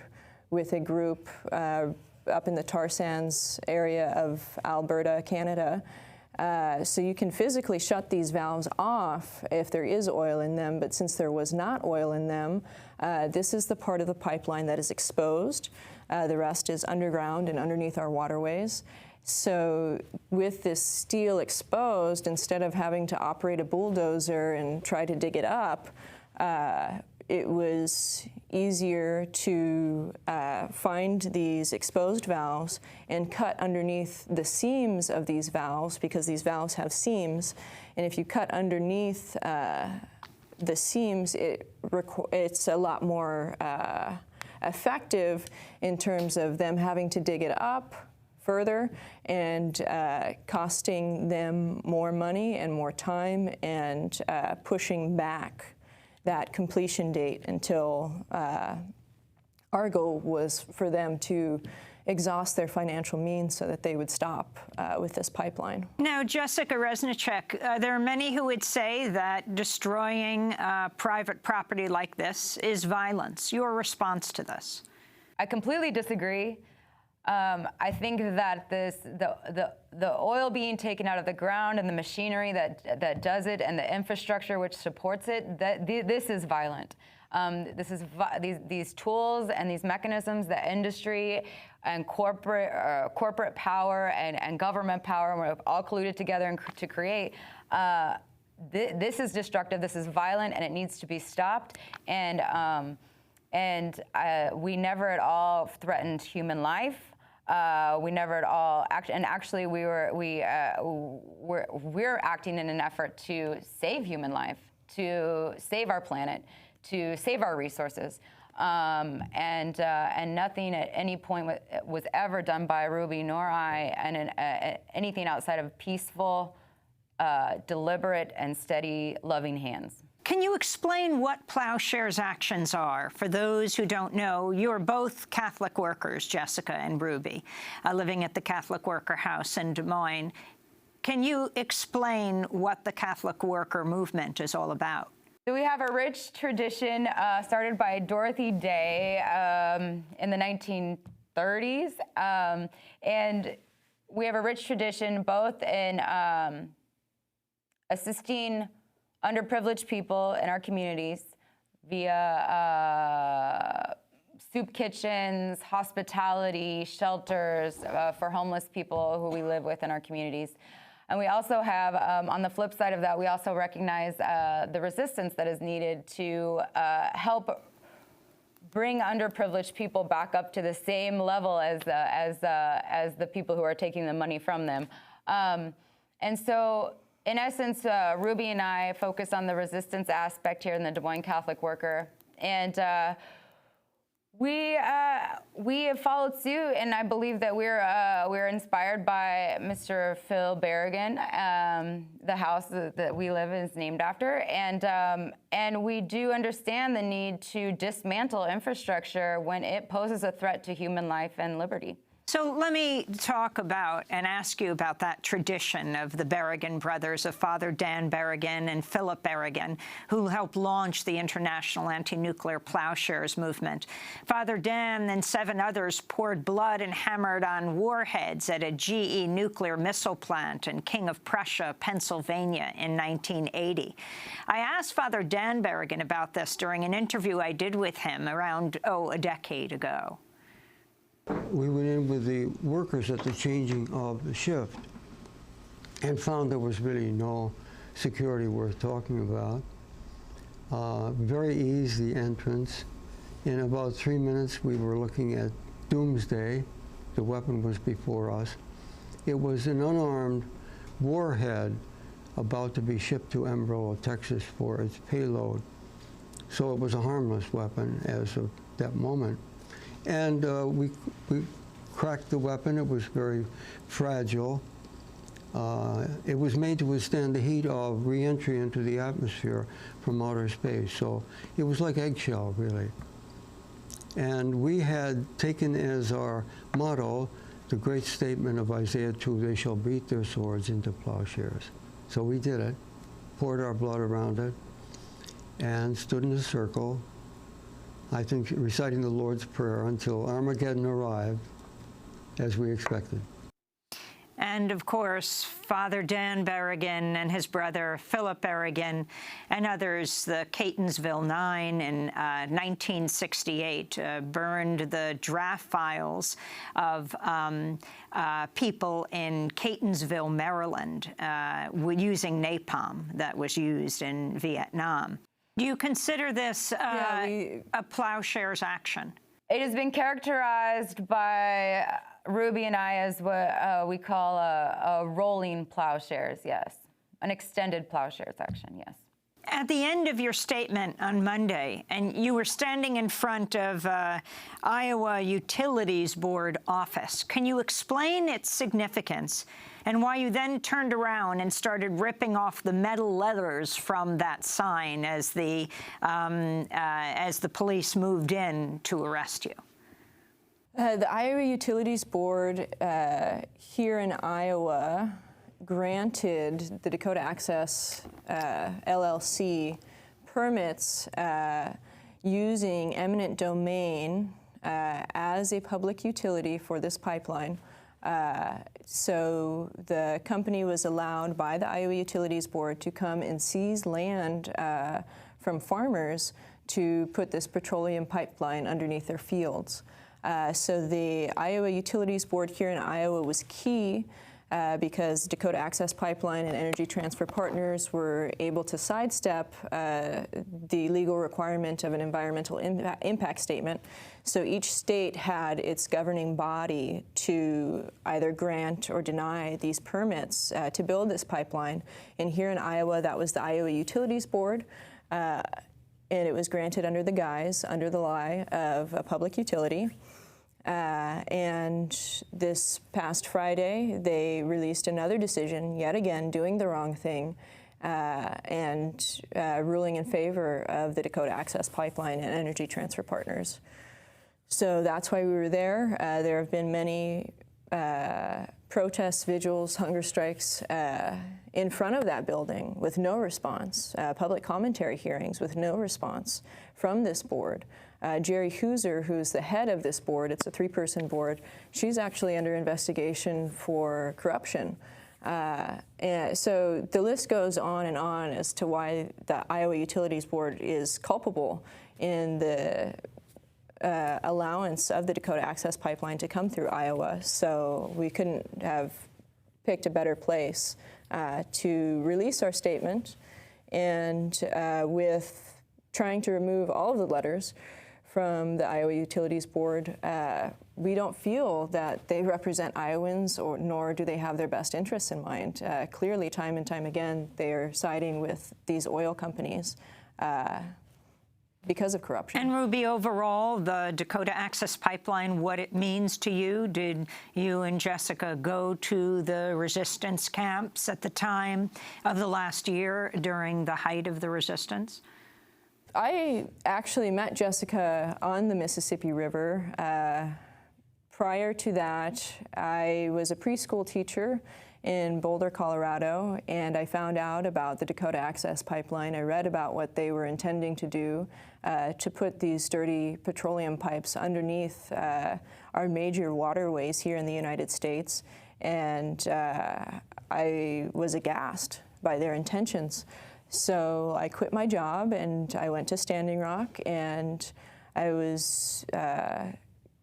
with a group up in the tar sands area of Alberta, Canada. So you can physically shut these valves off if there is oil in them, but since there was not oil in them, this is the part of the pipeline that is exposed. The rest is underground and underneath our waterways. So with this steel exposed, instead of having to operate a bulldozer and try to dig it up, it was easier to find these exposed valves and cut underneath the seams of these valves, because these valves have seams. And if you cut underneath the seams, it's a lot more effective in terms of them having to dig it up further and costing them more money and more time, and pushing back that completion date until our goal was for them to exhaust their financial means so that they would stop with this pipeline. Now, Jessica Reznicek, there are many who would say that destroying private property like this is violence. Your response to this? I completely disagree. I think that the oil being taken out of the ground and the machinery that does it and the infrastructure which supports it, this is violent. These tools and these mechanisms that industry and corporate power and government power, and we've all colluded together to create. This is destructive. This is violent, and it needs to be stopped. And we never at all threatened human life. We never at all actually we're acting in an effort to save human life, to save our planet, to save our resources. And nothing at any point was ever done by Ruby nor I, and anything outside of peaceful, deliberate, and steady, loving hands. Can you explain what Plowshare's actions are? For those who don't know, you're both Catholic workers, Jessica and Ruby, living at the Catholic Worker House in Des Moines. Can you explain what the Catholic Worker Movement is all about? So we have a rich tradition started by Dorothy Day in the 1930s. And we have a rich tradition both in assisting underprivileged people in our communities via soup kitchens, hospitality, shelters for homeless people who we live with in our communities. And we also have, on the flip side of that, we also recognize the resistance that is needed to help bring underprivileged people back up to the same level as the people who are taking the money from them. And so, in essence, Ruby and I focus on the resistance aspect here in the Des Moines Catholic Worker, and we have followed suit, and I believe that we're inspired by Mr. Phil Berrigan. The house that we live in is named after, and we do understand the need to dismantle infrastructure when it poses a threat to human life and liberty. So let me talk about and ask you about that tradition of the Berrigan brothers, of Father Dan Berrigan and Philip Berrigan, who helped launch the International Anti-Nuclear Plowshares movement. Father Dan and 7 others poured blood and hammered on warheads at a GE nuclear missile plant in King of Prussia, Pennsylvania in 1980. I asked Father Dan Berrigan about this during an interview I did with him around, a decade ago. We went in with the workers at the changing of the shift and found there was really no security worth talking about. Very easy entrance. In about 3 minutes, we were looking at doomsday. The weapon was before us. It was an unarmed warhead about to be shipped to Amarillo, Texas for its payload. So it was a harmless weapon as of that moment. And we cracked the weapon. It was very fragile. It was made to withstand the heat of re-entry into the atmosphere from outer space. So it was like eggshell, really. And we had taken as our motto the great statement of Isaiah 2, they shall beat their swords into plowshares. So we did it, poured our blood around it, and stood in a circle, I think reciting the Lord's Prayer until Armageddon arrived, as we expected. And, of course, Father Dan Berrigan and his brother Philip Berrigan and others, the Catonsville Nine in 1968, burned the draft files of people in Catonsville, Maryland, using napalm that was used in Vietnam. Do you consider this a plowshares action? It has been characterized by Ruby and I as what we call a rolling plowshares, yes. An extended plowshares action, yes. At the end of your statement on Monday, and you were standing in front of Iowa Utilities Board office, can you explain its significance and why you then turned around and started ripping off the metal letters from that sign as the police moved in to arrest you? The Iowa Utilities Board here in Iowa granted the Dakota Access LLC permits using eminent domain as a public utility for this pipeline. So the company was allowed by the Iowa Utilities Board to come and seize land from farmers to put this petroleum pipeline underneath their fields. So the Iowa Utilities Board here in Iowa was key because Dakota Access Pipeline and Energy Transfer Partners were able to sidestep the legal requirement of an environmental impact statement. So each state had its governing body to either grant or deny these permits to build this pipeline. And here in Iowa, that was the Iowa Utilities Board. And it was granted under the lie of a public utility. And this past Friday, they released another decision, yet again doing the wrong thing, and ruling in favor of the Dakota Access Pipeline and Energy Transfer Partners. So that's why we were there. There have been many protests, vigils, hunger strikes in front of that building with no response, public commentary hearings with no response from this board. Jerry Hooser, who's the head of this board, it's a 3-person board, she's actually under investigation for corruption. And so the list goes on and on as to why the Iowa Utilities Board is culpable in the allowance of the Dakota Access Pipeline to come through Iowa. So we couldn't have picked a better place to release our statement, and with trying to remove all of the letters from the Iowa Utilities Board, we don't feel that they represent Iowans, nor do they have their best interests in mind. Clearly, time and time again, they are siding with these oil companies because of corruption. And Ruby, overall, the Dakota Access Pipeline, what it means to you? Did you and Jessica go to the resistance camps at the time of the last year during the height of the resistance? I actually met Jessica on the Mississippi River. Prior to that, I was a preschool teacher in Boulder, Colorado, and I found out about the Dakota Access Pipeline. I read about what they were intending to do to put these dirty petroleum pipes underneath our major waterways here in the United States, and I was aghast by their intentions. So I quit my job and I went to Standing Rock, and I was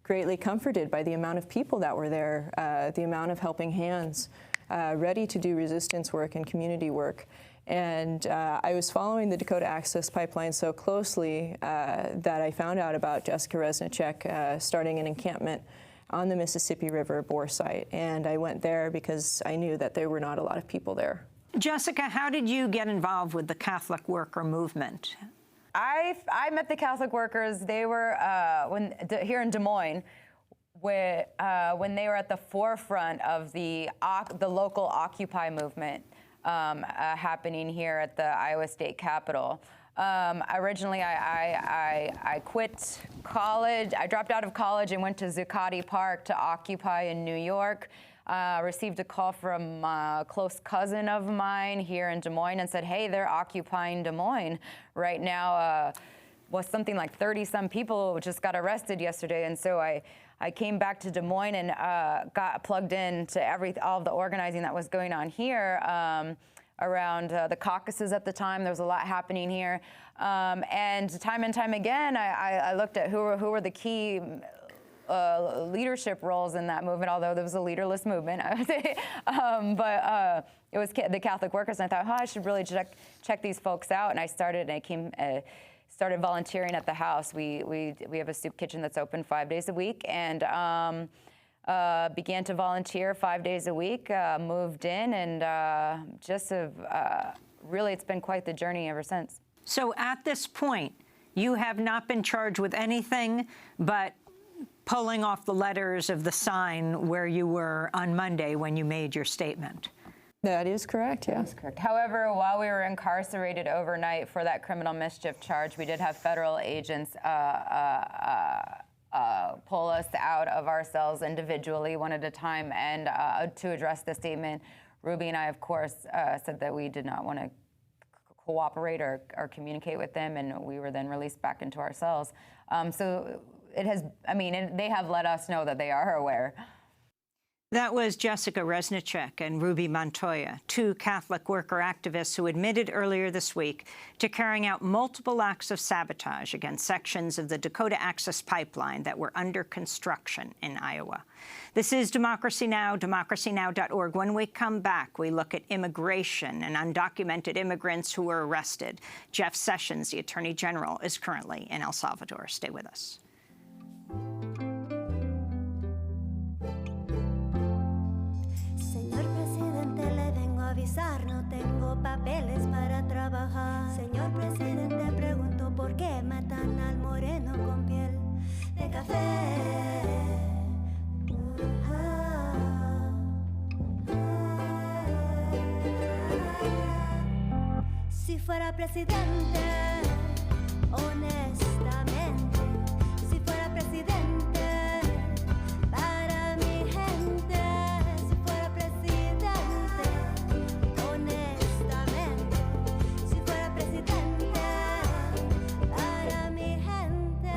greatly comforted by the amount of people that were there, the amount of helping hands ready to do resistance work and community work. And I was following the Dakota Access Pipeline so closely that I found out about Jessica Resnicek starting an encampment on the Mississippi River bore site. And I went there because I knew that there were not a lot of people there. Jessica, how did you get involved with the Catholic worker movement? I met the Catholic workers. They were here in Des Moines when they were at the forefront of the local Occupy movement happening here at the Iowa State Capitol. Originally, I quit college. I dropped out of college and went to Zuccotti Park to Occupy in New York. Received a call from a close cousin of mine here in Des Moines and said, hey, they're occupying Des Moines right now. Was something like 30-some people just got arrested yesterday. And so I came back to Des Moines and got plugged into all of the organizing that was going on here around the caucuses at the time. There was a lot happening here. And time again, I looked at who were the key leadership roles in that movement, although there was a leaderless movement, I would say. It was the Catholic workers, and I thought, I should really check these folks out. And I started, and I started volunteering at the house. We have a soup kitchen that's open 5 days a week, and began to volunteer 5 days a week, moved in, and really, it's been quite the journey ever since. So at this point, you have not been charged with anything but pulling off the letters of the sign where you were on Monday when you made your statement. That is correct, yeah. That's correct. However, while we were incarcerated overnight for that criminal mischief charge, we did have federal agents pull us out of our cells individually, one at a time, and to address the statement. Ruby and I, of course, said that we did not want to cooperate or communicate with them, and we were then released back into our cells. So it has, they have let us know that they are aware. That was Jessica Reznicek and Ruby Montoya, two Catholic worker activists who admitted earlier this week to carrying out multiple acts of sabotage against sections of the Dakota Access Pipeline that were under construction in Iowa. This is Democracy Now!, democracynow.org. When we come back, we look at immigration and undocumented immigrants who were arrested. Jeff Sessions, the Attorney General, is currently in El Salvador. Stay with us. No tengo papeles para trabajar. Señor presidente, pregunto por qué matan al moreno con piel de café. Si fuera presidente, honestamente, si fuera presidente, para mi gente, si fuera presidente, honestamente, si fuera presidente, para mi gente.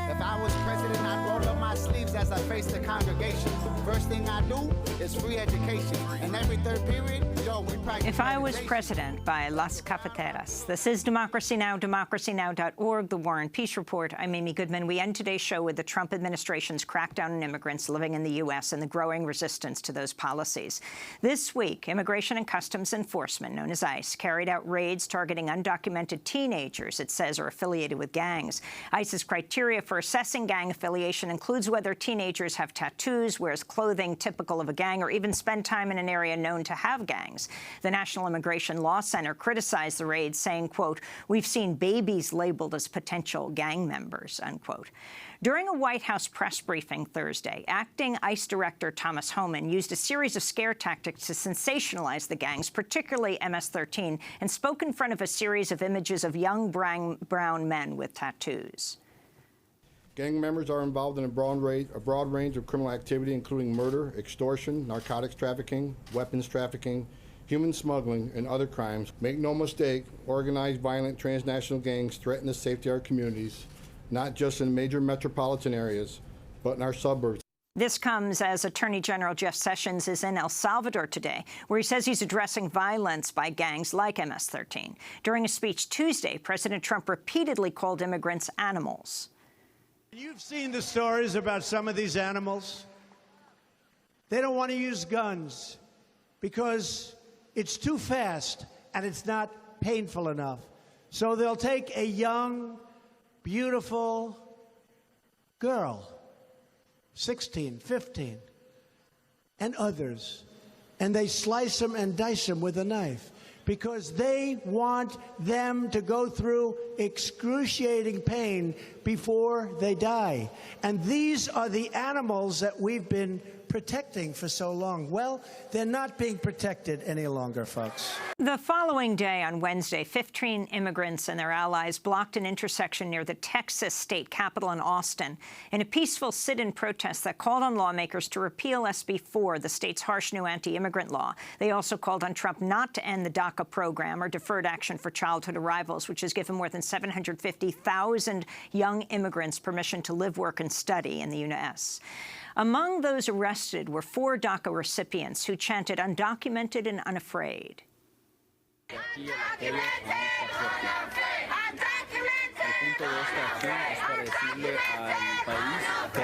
If I was president, I'd roll up my sleeves as I face the congregation. First thing I do is free education. And every third period, we practice. If I Was President by Las Cafeteras. This is Democracy Now!, democracynow.org, The War and Peace Report. I'm Amy Goodman. We end today's show with the Trump administration's crackdown on immigrants living in the U.S. and the growing resistance to those policies. This week, Immigration and Customs Enforcement, known as ICE, carried out raids targeting undocumented teenagers it says are affiliated with gangs. ICE's criteria for assessing gang affiliation includes whether teenagers have tattoos, wears clothing typical of a gang, or even spend time in an area known to have gangs. The National Immigration Law Center criticized the raid, saying, quote, "We've seen babies labeled as potential gang members," unquote. During a White House press briefing Thursday, acting ICE Director Thomas Homan used a series of scare tactics to sensationalize the gangs, particularly MS-13, and spoke in front of a series of images of young brown men with tattoos. Gang members are involved in a broad range of criminal activity, including murder, extortion, narcotics trafficking, weapons trafficking, human smuggling, and other crimes. Make no mistake, organized violent transnational gangs threaten the safety of our communities, not just in major metropolitan areas, but in our suburbs. This comes as Attorney General Jeff Sessions is in El Salvador today, where he says he's addressing violence by gangs like MS-13. During a speech Tuesday, President Trump repeatedly called immigrants animals. You've seen the stories about some of these animals. They don't want to use guns because it's too fast and it's not painful enough. So they'll take a young, beautiful girl, 16, 15, and others, and they slice them and dice them with a knife because they want them to go through excruciating pain before they die. And these are the animals that we've been protecting for so long. Well, they're not being protected any longer, folks. The following day, on Wednesday, 15 immigrants and their allies blocked an intersection near the Texas state capitol in Austin in a peaceful sit-in protest that called on lawmakers to repeal SB 4, the state's harsh new anti-immigrant law. They also called on Trump not to end the DACA program, or Deferred Action for Childhood Arrivals, which has given more than 750,000 young immigrants permission to live, work, and study in the U.S. Among those arrested were 4 DACA recipients who chanted "undocumented and unafraid."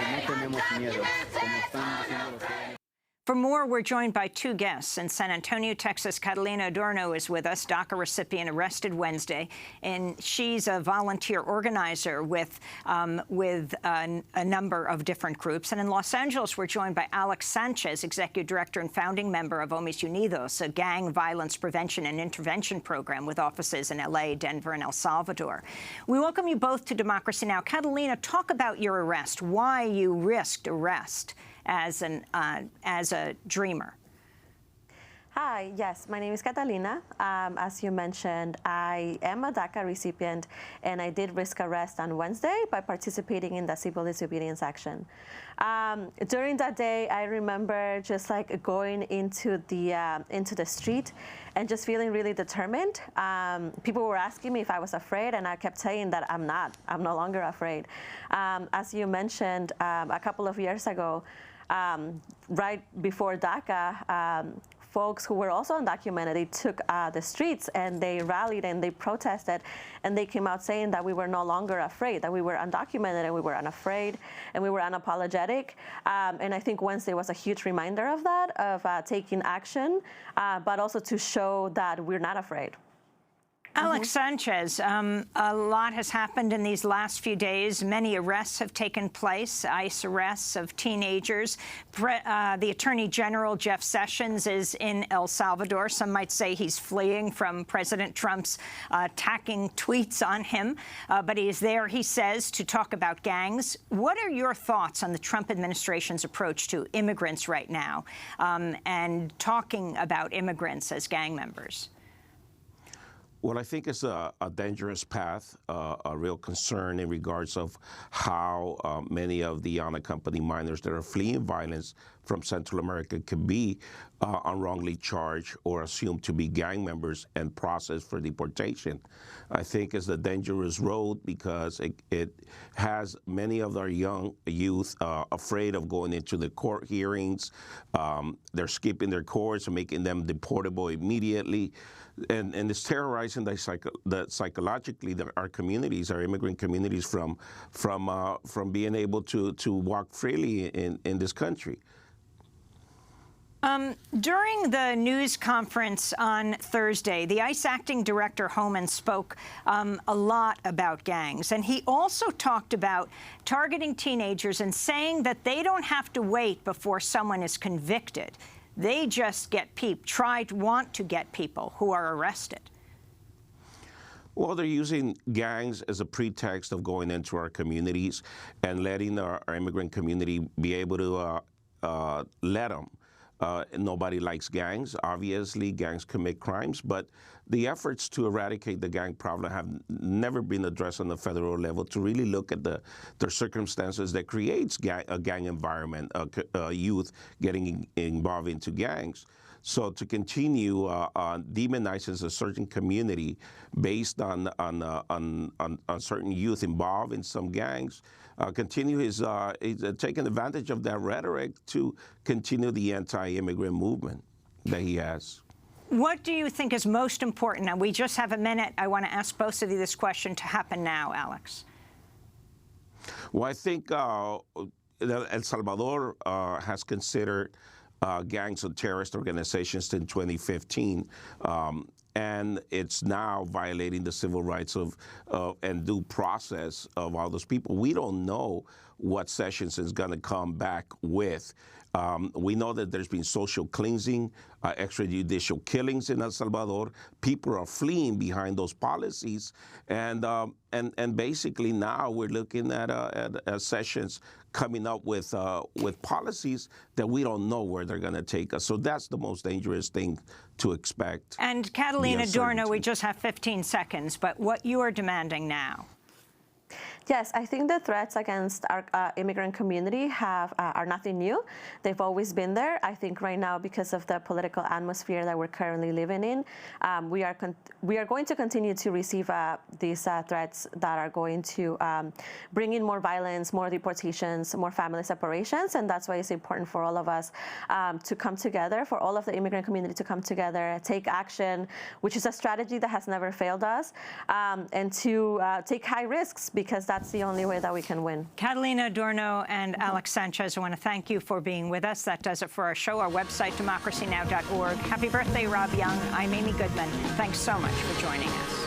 no tenemos miedo. Como están diciendo los jóvenes. For more, we're joined by two guests. In San Antonio, Texas, Catalina Adorno is with us, DACA recipient arrested Wednesday, and she's a volunteer organizer with a number of different groups. And in Los Angeles, we're joined by Alex Sanchez, executive director and founding member of Homies Unidos, a gang violence prevention and intervention program with offices in L.A., Denver, and El Salvador. We welcome you both to Democracy Now! Catalina, talk about your arrest, why you risked arrest as a dreamer. Hi, yes, my name is Catalina. As you mentioned, I am a DACA recipient, and I did risk arrest on Wednesday by participating in the civil disobedience action. During that day, I remember just like going into the street and just feeling really determined. People were asking me if I was afraid, and I kept saying that I'm not. I'm no longer afraid. As you mentioned, a couple of years ago, right before DACA, folks who were also undocumented, they took the streets and they rallied and they protested, and they came out saying that we were no longer afraid, that we were undocumented and we were unafraid and we were unapologetic. And I think Wednesday was a huge reminder of that, of taking action, but also to show that we're not afraid. Alex Sanchez, a lot has happened in these last few days. Many arrests have taken place, ICE arrests of teenagers. The Attorney General, Jeff Sessions, is in El Salvador. Some might say he's fleeing from President Trump's attacking tweets on him. But he is there, he says, to talk about gangs. What are your thoughts on the Trump administration's approach to immigrants right now and talking about immigrants as gang members? Well, I think it's a dangerous path, a real concern in regards of how many of the unaccompanied minors that are fleeing violence from Central America could be unwrongly charged or assumed to be gang members and processed for deportation. I think it's a dangerous road because it has many of our young youth afraid of going into the court hearings. They're skipping their courts and making them deportable immediately. And it's terrorizing psychologically our communities, our immigrant communities, from being able to walk freely in this country. During the news conference on Thursday, the ICE acting director, Homan, spoke a lot about gangs. And he also talked about targeting teenagers and saying that they don't have to wait before someone is convicted. They just want to get people who are arrested. Well, they're using gangs as a pretext of going into our communities and letting our immigrant community be able to let them. Nobody likes gangs. Obviously, gangs commit crimes, but the efforts to eradicate the gang problem have never been addressed on the federal level to really look at the circumstances that creates a gang environment, youth getting involved into gangs. So to continue demonizing a certain community based on certain youth involved in some gangs, continue his taking advantage of that rhetoric to continue the anti-immigrant movement that he has. What do you think is most important? Now, we just have a minute. I want to ask both of you this question to happen now, Alex. Well, I think El Salvador has considered gangs of terrorist organizations in 2015. And it's now violating the civil rights and due process of all those people. We don't know what Sessions is going to come back with. We know that there's been social cleansing, extrajudicial killings in El Salvador. People are fleeing behind those policies, and basically now we're looking at Sessions coming up with policies that we don't know where they're going to take us. So that's the most dangerous thing to expect. And Catalina Adorno, we just have 15 seconds, but what you are demanding now? Yes, I think the threats against our immigrant community are nothing new. They've always been there. I think right now, because of the political atmosphere that we're currently living in, we are going to continue to receive these threats that are going to bring in more violence, more deportations, more family separations, and that's why it's important for all of us to come together, for all of the immigrant community to come together, take action, which is a strategy that has never failed us, and to take high risks, because that's the only way that we can win. Catalina Adorno and Alex Sanchez, I want to thank you for being with us. That does it for our show. Our website, democracynow.org. Happy birthday, Rob Young. I'm Amy Goodman. Thanks so much for joining us.